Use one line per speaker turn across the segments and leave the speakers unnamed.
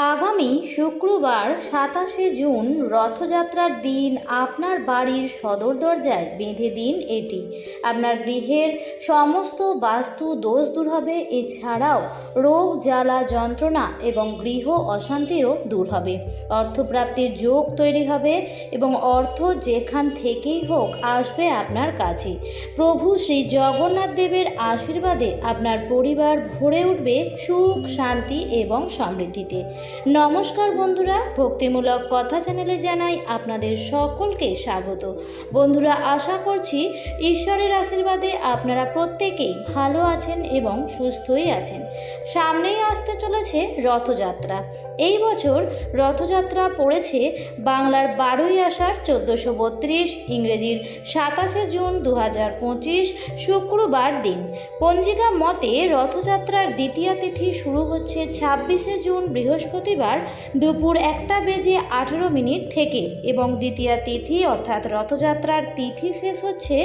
আগামী শুক্রবার ২৭শে জুন রথযাত্রার দিন আপনার বাড়ির সদর দরজায় বেঁধে দিন এটি। আপনার গৃহের সমস্ত বাস্তু দোষ দূর হবে। এছাড়াও রোগ জ্বালা যন্ত্রণা এবং গৃহ অশান্তিও দূর হবে। অর্থপ্রাপ্তির যোগ তৈরি হবে এবং অর্থ যেখান থেকেই হোক আসবে আপনার কাছে। প্রভু শ্রী জগন্নাথ দেবের আশীর্বাদে আপনার পরিবার ভরে উঠবে সুখ, শান্তি এবং সমৃদ্ধিতে। নমস্কার বন্ধুরা, ভক্তিমূলক কথা চ্যানেলে জানাই আপনাদের সকলকে স্বাগত। বন্ধুরা, আশা করছি ঈশ্বরের আশীর্বাদে আপনারা প্রত্যেকেই ভালো আছেন এবং সুস্থই আছেন। সামনেই আসতে চলেছে রথযাত্রা। এই বছর রথযাত্রা পড়েছে বাংলার 12ই আষাঢ় 1432, ইংরেজির 27শে জুন 2025 শুক্রবার দিন। পঞ্জিকা মতে রথযাত্রার দ্বিতীয়া তিথি শুরু হচ্ছে 26শে জুন বৃহস্পতিবার দুপুর 1:18 থেকে এবং দ্বিতীয়া তিথি অর্থাৎ রথযাত্রার তিথি শেষ হচ্ছে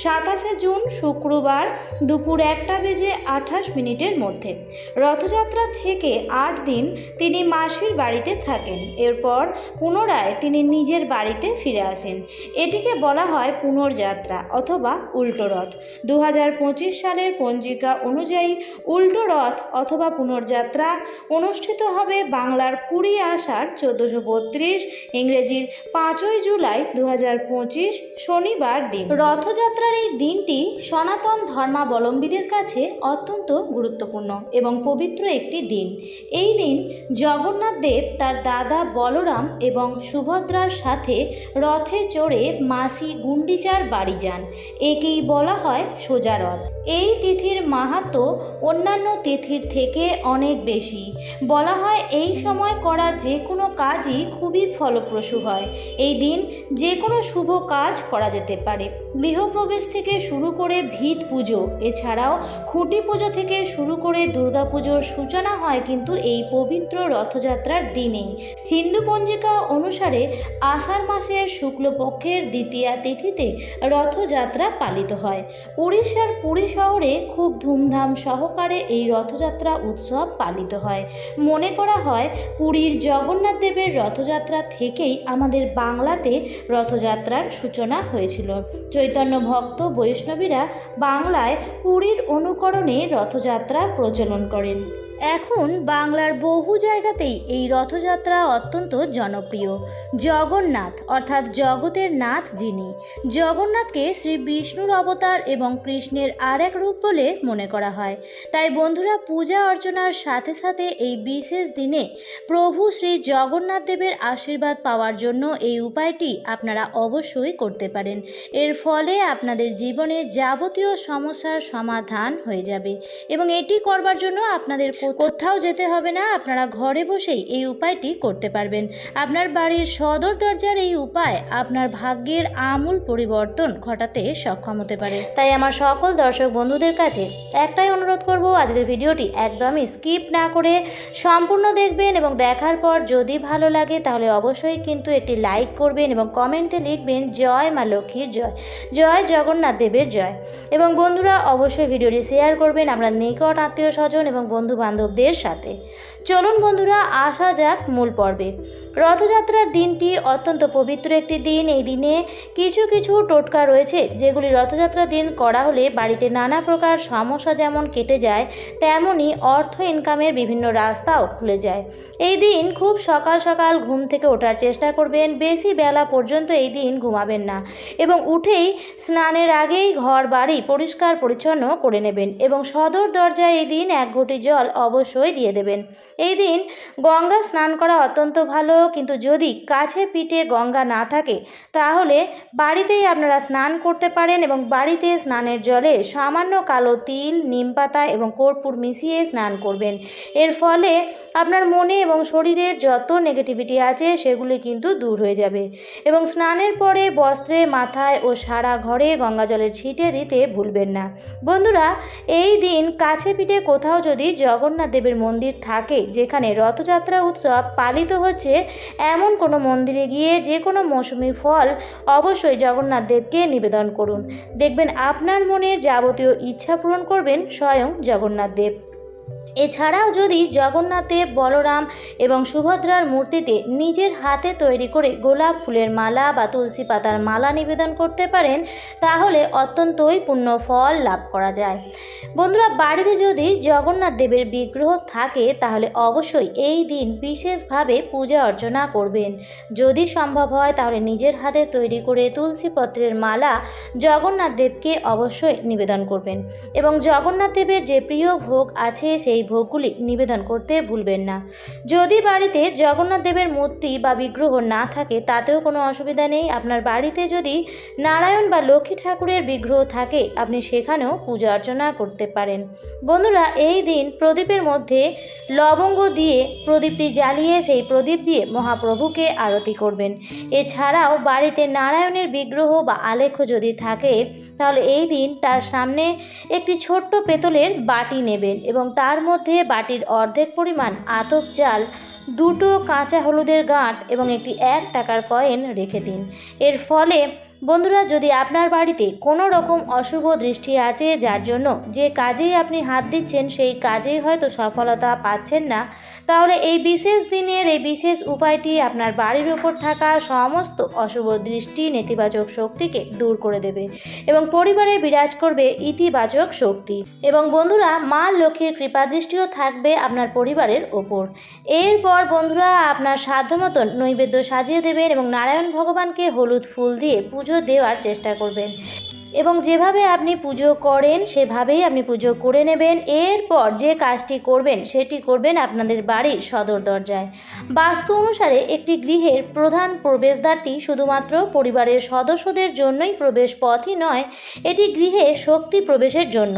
27শে জুন শুক্রবার দুপুর 1:28 মধ্যে। রথযাত্রা থেকে 8 দিন তিনি মাসির বাড়িতে থাকেন। এরপর পুনরায় তিনি নিজের বাড়িতে ফিরে আসেন। এটিকে বলা হয় পুনর্যাত্রা অথবা উল্টো রথ। 2025 সালের পঞ্জিকা অনুযায়ী উল্টো রথ অথবা পুনর্যাত্রা অনুষ্ঠিত হবে বাংলার 20 আষাঢ় 1432, ইংরেজির 5ই জুলাই 2025 শনিবার দিন। রথযাত্রার এই দিনটি সনাতন ধর্মাবলম্বীদের কাছে অত্যন্ত গুরুত্বপূর্ণ এবং পবিত্র একটি দিন। এই দিন জগন্নাথ দেব তার দাদা বলরাম এবং সুভদ্রার সাথে রথে চড়ে মাসি গুন্ডিচার বাড়ি যান। একেই বলা হয় সোজা রথ। এই তিথির মাহাত্ম্য অন্যান্য তিথির থেকে অনেক বেশি। বলা হয় এই সময় করা যে কোনো কাজই খুবই ফলপ্রসূ হয়। এই দিন যে কোনো শুভ কাজ করা যেতে পারে। গৃহপ্রবেশ থেকে শুরু করে ভিত পুজো, এছাড়াও খুঁটি পুজো থেকে শুরু করে দুর্গা পুজোর সূচনা হয় কিন্তু এই পবিত্র রথযাত্রার দিনেই। হিন্দু পঞ্জিকা অনুসারে আষাঢ় মাসের শুক্লপক্ষের দ্বিতীয়া তিথিতে রথযাত্রা পালিত হয়। উড়িষ্যার পুরী শহরে খুব ধুমধাম সহকারে এই রথযাত্রা উৎসব পালিত হয়। মনে করা হয় পুরীর জগন্নাথ দেবের রথযাত্রা থেকেই আমাদের বাংলাতে রথযাত্রার সূচনা হয়েছিল। চৈতন্য ভক্ত বৈষ্ণবীরা বাংলায় পুরীর অনুকরণে রথযাত্রা প্রচলন করেন। এখন বাংলার বহু জায়গাতেই এই রথযাত্রা অত্যন্ত জনপ্রিয়। জগন্নাথ অর্থাৎ জগতের নাথ যিনি, জগন্নাথকে শ্রী বিষ্ণুর অবতার এবং কৃষ্ণের আর এক রূপ বলে মনে করা হয়। তাই বন্ধুরা, পূজা অর্চনার সাথে সাথে এই বিশেষ দিনে প্রভু শ্রী জগন্নাথ দেবের আশীর্বাদ পাওয়ার জন্য এই উপায়টি আপনারা অবশ্যই করতে পারেন। এর ফলে আপনাদের জীবনের যাবতীয় সমস্যার সমাধান হয়ে যাবে এবং এটি করবার জন্য আপনাদের কোথাও যেতে হবে না। আপনারা ঘরে বসেই এই উপায়টি করতে পারবেন। আপনার বাড়ির সদর দরজার এই উপায় আপনার ভাগ্যের আমূল পরিবর্তন ঘটাতে সক্ষম হতে পারে। তাই আমার সকল দর্শক বন্ধুদের কাছে একটাই অনুরোধ করব, আজকের ভিডিওটি একদমই স্কিপ না করে সম্পূর্ণ দেখবেন এবং দেখার পর যদি ভালো লাগে তাহলে অবশ্যই কিন্তু একটি লাইক করবেন এবং কমেন্টে লিখবেন জয় মা লক্ষ্মীর জয়, জয় জগন্নাথ দেবের জয়। এবং বন্ধুরা, অবশ্যই ভিডিওটি শেয়ার করবেন আপনার নিকট আত্মীয় স্বজন এবং বন্ধু বান্ধবদের সাথে। চলুন বন্ধুরা, আসা যাক মূল পর্বে। রথযাত্রার দিনটি অত্যন্ত পবিত্র একটি দিন। এই দিনে কিছু কিছু টোটকা রয়েছে যেগুলি রথযাত্রার দিন করা হলে বাড়িতে নানা প্রকার সমস্যা যেমন কেটে যায়, তেমনই অর্থ ইনকামের বিভিন্ন রাস্তাও খুলে যায়। এই দিন খুব সকাল সকাল ঘুম থেকে ওঠার চেষ্টা করবেন। বেশি বেলা পর্যন্ত এই দিন ঘুমাবেন না এবং উঠেই স্নানের আগেই ঘর বাড়ি পরিষ্কার পরিচ্ছন্ন করে নেবেন এবং সদর দরজায় এই দিন 1 ঘটি জল অবশ্যই দিয়ে দেবেন। এই দিন গঙ্গা স্নান করা অত্যন্ত ভালো, কিন্তু যদি কাছে পিঠে গঙ্গা না থাকে তাহলে বাড়িতেই আপনারা স্নান করতে পারেন এবং বাড়িতে স্নানের জলে সামান্য কালো তিল, নিমপাতা এবং কর্পূর মিশিয়ে স্নান করবেন। এর ফলে আপনার মনে এবং শরীরের যত নেগেটিভিটি আছে সেগুলি কিন্তু দূর হয়ে যাবে। এবং স্নানের পরে বস্ত্রে, মাথায় ও সারা ঘরে গঙ্গা জলের ছিটে দিতে ভুলবেন না। বন্ধুরা, এই দিন কাছে পিঠে কোথাও যদি জগন্নাথ দেবের মন্দির থাকে যেখানে রথযাত্রা উৎসব পালিত হচ্ছে, এমন কোনো মন্দিরে গিয়ে যে কোনো মৌসুমি ফল অবশ্যই জগন্নাথ দেবকে নিবেদন করুন। দেখবেন আপনার মনের যাবতীয় ইচ্ছা পূরণ করবেন স্বয়ং জগন্নাথ দেব। এছাড়াও যদি জগন্নাথ দেব, বলরাম এবং সুভদ্রার মূর্তিতে নিজের হাতে তৈরি করে গোলাপ ফুলের মালা বা তুলসী পাতার মালা নিবেদন করতে পারেন, তাহলে অত্যন্তই পূর্ণ ফল লাভ করা যায়। বন্ধুরা, বাড়িতে যদি জগন্নাথ দেবের বিগ্রহ থাকে তাহলে অবশ্যই এই দিন বিশেষভাবে পূজা অর্চনা করবেন। যদি সম্ভব হয় তাহলে নিজের হাতে তৈরি করে তুলসী পত্রের মালা জগন্নাথ দেবকে অবশ্যই নিবেদন করবেন এবং জগন্নাথ দেবের যে প্রিয় ভোগ আছে সেই ভোগগুলি নিবেদন করতে ভুলবেন না। যদি বাড়িতে জগন্নাথ দেবের মূর্তি বা বিগ্রহ না থাকে তাতেও কোনো অসুবিধা নেই। আপনার বাড়িতে যদি নারায়ণ বা লক্ষ্মী ঠাকুরের বিগ্রহ থাকে আপনি সেখানেও পূজা অর্চনা করতে পারেন। বন্ধুরা, এই দিন প্রদীপের মধ্যে লবঙ্গ দিয়ে প্রদীপটি জ্বালিয়ে সেই প্রদীপ দিয়ে মহাপ্রভুকে আরতি করবেন। এছাড়াও বাড়িতে নারায়ণের বিগ্রহ বা আলেখ্য যদি থাকে তাহলে এই দিন তার সামনে একটি ছোট্ট পেতলের বাটি নেবেন এবং তার মধ্যে বাটির অর্ধেক পরিমাণ আতপ চাল, দুটো কাঁচা হলুদের গাঁট এবং একটি 1 টাকার কয়েন রেখে দিন। এর ফলে বন্ধুরা, যদি আপনার বাড়িতে কোনো রকম অশুভ দৃষ্টি আছে যার জন্য যে কাজেই আপনি হাত দিচ্ছেন সেই কাজেই হয়তো সফলতা পাচ্ছেন না, তাহলে এই বিশেষ দিনের এই বিশেষ উপায়টি আপনার বাড়ির ওপর থাকা সমস্ত অশুভ দৃষ্টি, নেতিবাচক শক্তিকে দূর করে দেবে এবং পরিবারে বিরাজ করবে ইতিবাচক শক্তি। এবং বন্ধুরা, মা লক্ষ্মীর কৃপা দৃষ্টিও থাকবে আপনার পরিবারের ওপর। এরপর বন্ধুরা, আপনার সাধ্যমতন নৈবেদ্য সাজিয়ে দেবেন এবং নারায়ণ ভগবানকে হলুদ ফুল দিয়ে পুজো দেওয়ার চেষ্টা করবেন এবং যেভাবে আপনি পুজো করেন সেভাবেই আপনি পুজো করে নেবেন। এরপর যে কাজটি করবেন সেটি করবেন আপনাদের বাড়ির সদর দরজায়। বাস্তু অনুসারে একটি গৃহের প্রধান প্রবেশদ্বারটি শুধুমাত্র পরিবারের সদস্যদের জন্যই প্রবেশ পথই নয়, এটি গৃহে শক্তি প্রবেশের জন্য।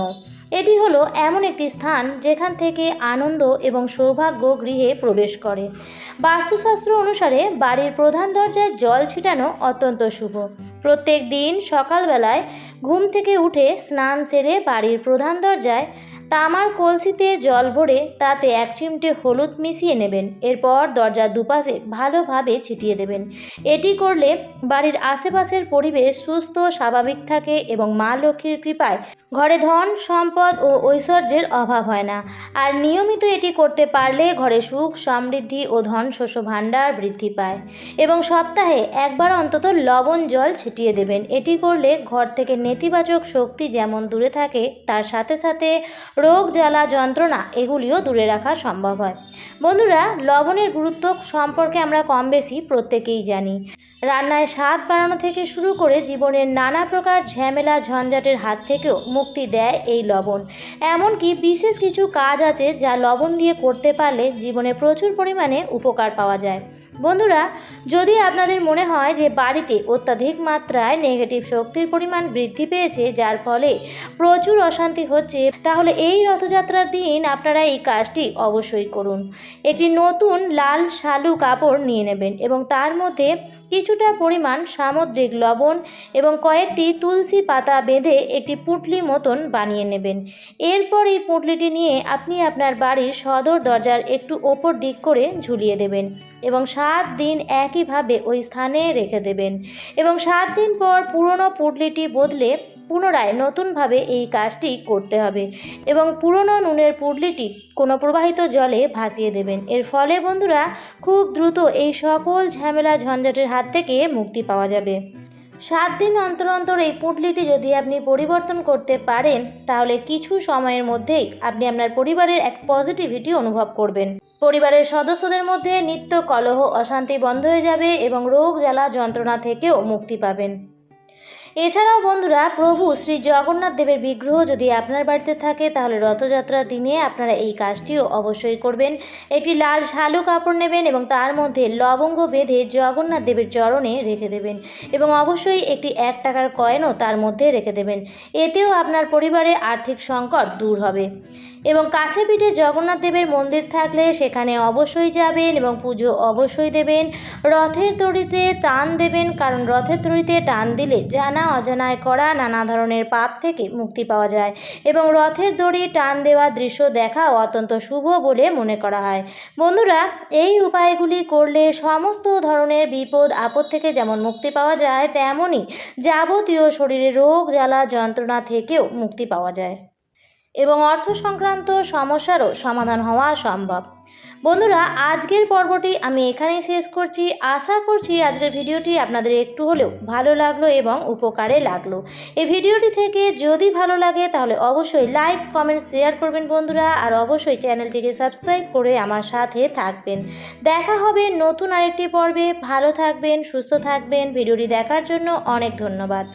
এটি হলো এমন একটি স্থান যেখান থেকে আনন্দ এবং সৌভাগ্য গৃহে প্রবেশ করে। বাস্তুশাস্ত্র অনুসারে বাড়ির প্রধান দরজায় জল ছিটানো অত্যন্ত শুভ। প্রত্যেক দিন সকালবেলায় ঘুম থেকে উঠে স্নান সেরে বাড়ির প্রধান দরজায় তামার কলসিতে জল ভরে তাতে 1 চিমটে হলুদ মিশিয়ে নেবেন। এরপর দরজার দুপাশে ভালোভাবে ছিটিয়ে দেবেন। এটি করলে বাড়ির আশেপাশের পরিবেশ সুস্থ স্বাভাবিক থাকে এবং মা লক্ষ্মীর কৃপায় ঘরে ধন, সম্পদ ও ঐশ্বর্যের অভাব হয় না। আর নিয়মিত এটি করতে পারলে ঘরে সুখ, সমৃদ্ধি ও ধন শস্য ভাণ্ডার বৃদ্ধি পায়। এবং সপ্তাহে একবার অন্তত লবণ জল ছিটিয়ে দেবেন। এটি করলে ঘর থেকে নেতিবাচক শক্তি যেমন দূরে থাকে তার সাথে সাথে রোগ, জ্বালা, যন্ত্রণা এগুলিও দূরে রাখা সম্ভব হয়। বন্ধুরা, লবণের গুরুত্ব সম্পর্কে আমরা কম বেশি প্রত্যেকেই জানি। রান্নায় স্বাদ বাড়ানো থেকে শুরু করে জীবনের নানা প্রকার ঝামেলা ঝঞ্ঝাটের হাত থেকেও মুক্তি দেয় এই লবণ। এমনকি বিশেষ কিছু কাজ আছে যা লবণ দিয়ে করতে পারলে জীবনে প্রচুর পরিমাণে উপকার পাওয়া যায়। বন্ধুরা, যদি আপনাদের মনে হয় যে বাড়িতে অত্যাধিক মাত্রায় নেগেটিভ শক্তির পরিমাণ বৃদ্ধি পেয়েছে যার ফলে প্রচুর অশান্তি হচ্ছে, তাহলে এই রথযাত্রার দিন আপনারা এই কাজটি অবশ্যই করুন। একটি নতুন লাল শালু কাপড় নিয়ে নেবেন এবং তার মধ্যে কিছুটা পরিমাণ সামুদ্রিক লবণ এবং কয়েকটি তুলসী পাতা বেঁধে একটি পুঁটলি মতন বানিয়ে নেবেন। এরপর এই পুঁটলিটি নিয়ে আপনি আপনার বাড়ির সদর দরজার একটু ওপর দিক করে ঝুলিয়ে দেবেন এবং 7 দিন একইভাবে ওই স্থানে রেখে দেবেন এবং 7 দিন পর পুরনো পুঁটলিটি বদলে পুনরায় নতুনভাবে এই কাজটি করতে হবে এবং পুরনো নুনের পুঁটলিটি কোনো প্রবাহিত জলে ভাসিয়ে দেবেন। এর ফলে বন্ধুরা, খুব দ্রুত এই সকল ঝামেলা ঝঞ্ঝাটের হাত থেকে মুক্তি পাওয়া যাবে। 7 দিন অন্তর অন্তর এই পুঁটলিটি যদি আপনি পরিবর্তন করতে পারেন তাহলে কিছু সময়ের মধ্যেই আপনি আপনার পরিবারের এক পজিটিভিটি অনুভব করবেন। পরিবারের সদস্যদের মধ্যে নিত্য কলহ, অশান্তি বন্ধ হয়ে যাবে এবং রোগ, জ্বালা, যন্ত্রণা থেকেও মুক্তি পাবেন। এছাড়াও বন্ধুরা, প্রভু শ্রী জগন্নাথ দেবের বিগ্রহ যদি আপনার বাড়িতে থাকে তাহলে রথযাত্রার দিনে আপনারা এই কাজটিও অবশ্যই করবেন। একটি লাল শালু কাপড় নেবেন এবং তার মধ্যে লবঙ্গ বেঁধে জগন্নাথ দেবের চরণে রেখে দেবেন এবং অবশ্যই একটি 1 টাকার কয়েনও তার মধ্যে রেখে দেবেন। এতেও আপনার পরিবারে আর্থিক সংকট দূর হবে। এবং কাছে পিঠে জগন্নাথ দেবের মন্দির থাকলে সেখানে অবশ্যই যাবেন এবং পুজো অবশ্যই দেবেন। রথের দড়িতে টান দেবেন, কারণ রথের দড়িতে টান দিলে জানা অজানায় করা নানা ধরনের পাপ থেকে মুক্তি পাওয়া যায় এবং রথের দড়ি টান দেওয়ার দৃশ্য দেখা অত্যন্ত শুভ বলে মনে করা হয়। বন্ধুরা, এই উপায়গুলি করলে সমস্ত ধরনের বিপদ আপদ থেকে যেমন মুক্তি পাওয়া যায় তেমনই যাবতীয় শরীরে রোগ, জ্বালা, যন্ত্রণা থেকেও মুক্তি পাওয়া যায়। এবং অর্থ সংক্রান্ত সমস্যারও সমাধান হওয়া সম্ভব। বন্ধুরা, আজকের পর্বটি আমি এখানেই শেষ করছি। আশা করছি আজকের ভিডিওটি আপনাদের একটু হলেও ভালো লাগলো এবং উপকারে লাগলো। এই ভিডিওটি থেকে যদি ভালো লাগে তাহলে অবশ্যই লাইক, কমেন্ট, শেয়ার করবেন বন্ধুরা। আর অবশ্যই চ্যানেলটিকে সাবস্ক্রাইব করে আমার সাথে থাকবেন। দেখা হবে নতুন আরেকটি পর্বে। ভালো থাকবেন, সুস্থ থাকবেন। ভিডিওটি দেখার জন্য অনেক ধন্যবাদ।